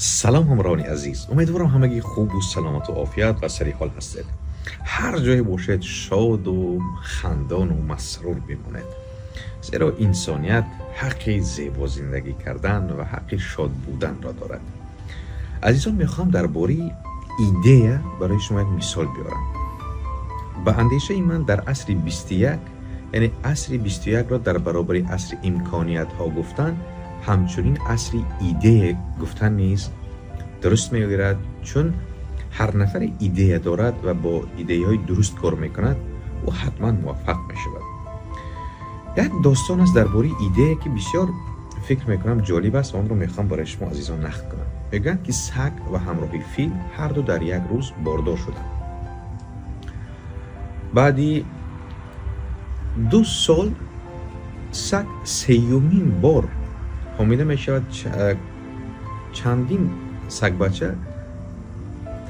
سلام همراهان عزیز، امیدوارم همگی خوب و سلامت و عافیت و سری حال هستید. هر جای باشید شاد و خندان و مسرور بمانید، زیرا انسانیت حق زیبا زندگی کردن و حق شاد بودن را دارد. عزیزان، میخوام درباره ایده برای شما یک مثال بیارم. با اندیشه من در عصر 21، یعنی عصر 21 را در برابر عصر امکانیت ها گفتن، همچنین عصر ایده گفتن نیز درست میگیرد، چون هر نفر ایده دارد و با ایده های درست کار میکند و حتما موفق میشود. یک داستان است درباره ایده که بسیار فکر میکنم جالب است و آن رو میخوام برای شما عزیزان نقل کنم. میگن که سگ و همراه فیل هر دو در یک روز باردار شدند. بعدی 2 سال سگ سیومین بار حامله می شود. چندین سگ بچه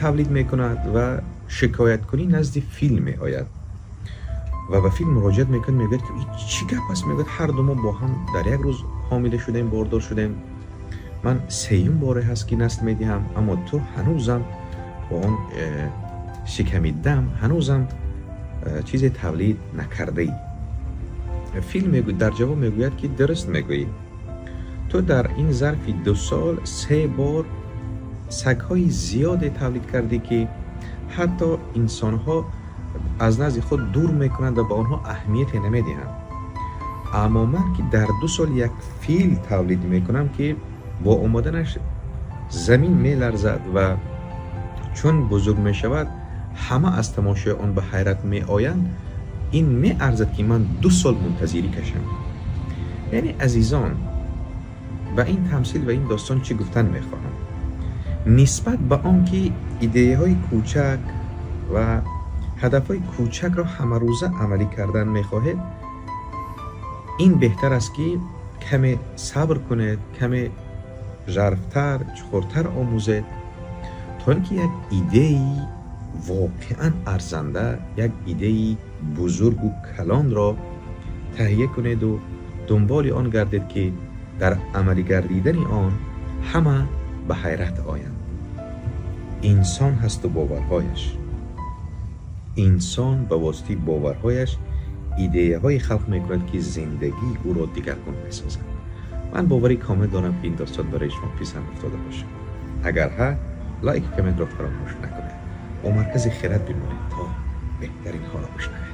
تولید می کند و شکایت کنی نزد فیل می آید و به فیل مراجعت می کند، می گوید که چی گپ است؟ می گوید هر دو ما با هم در یک روز حامله شدیم، باردار شدیم. من سیوم باره هست که نسل می دهم، اما تو هنوزم با اون شکمیدم هنوزم چیزی تولید نکرده ای. فیل می گوید، در جواب می گوید که درست می گویی، تو در این ظرف 2 سال 3 بار سگ‌های زیاد تولید کردی که حتی انسان‌ها از نزد خود دور میکنند و به آنها اهمیتی نمیدهند. اما من که در 2 سال یک فیل تولید میکنم که با اومدنش زمین میلرزد و چون بزرگ میشود همه از تماشای آن به حیرت میآیند، این میارزد که من 2 سال منتظری کشم. یعنی عزیزان، با این تمثیل و این داستان چی گفتن میخواهم؟ نسبت به آنکه ایده های کوچک و هدف های کوچک را همه روزه عملی کردن میخواهید، این بهتر است که کمی صبر کنید، کمی ژرفتر چخورتر آموزید تا اینکه یک ایده واقعا ارزنده، یک ایده بزرگ و کلان را تهیه کنید و دنبال آن گردید که در عملی گردیدن آن همه به حیرت آیند. انسان هست و باورهایش. انسان به واسطه باورهایش ایده های خلق میکند که زندگی او را دیگرگون میسازد. من باوری کامل دارم که این داستان برای شما پسند افتاده باشه. اگر ها، لایک و کامنت را فراموش نکنید و مرکز خیرت بمانید تا بهترین حالا بشنوید.